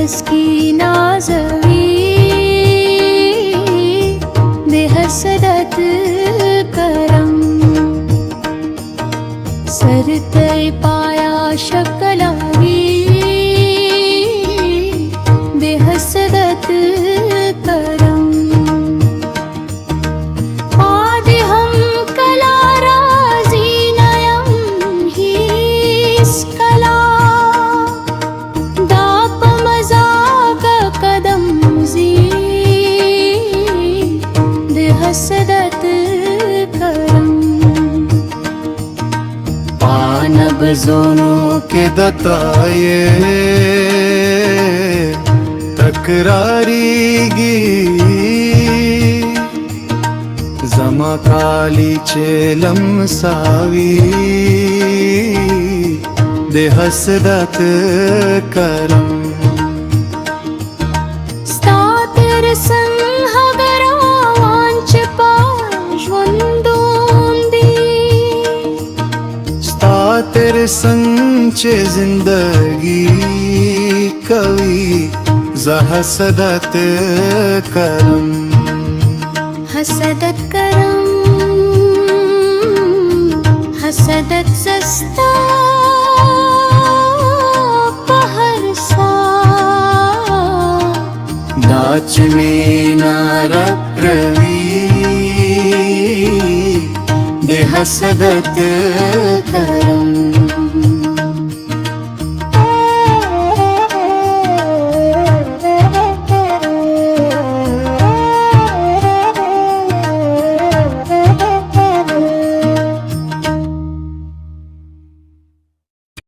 की नाजवी दे हसदत करम सरतय पाया शकलावी दे हसदत करम आदिहं कला राजी नयं हीस कला दाप मजाक कदम जी दे हसदत करम पानब जोनों के दताये तक्रारीगी जमा काली चेलम सावी दे हसदत करम स्तातिर संहगरा वांच पाश्वंदोंदी तेरे संचे जिंदगी कवि हसदत करम हसदत करम हसदत सस्ता पहरसा नाच में नारप्रवी दे हसदत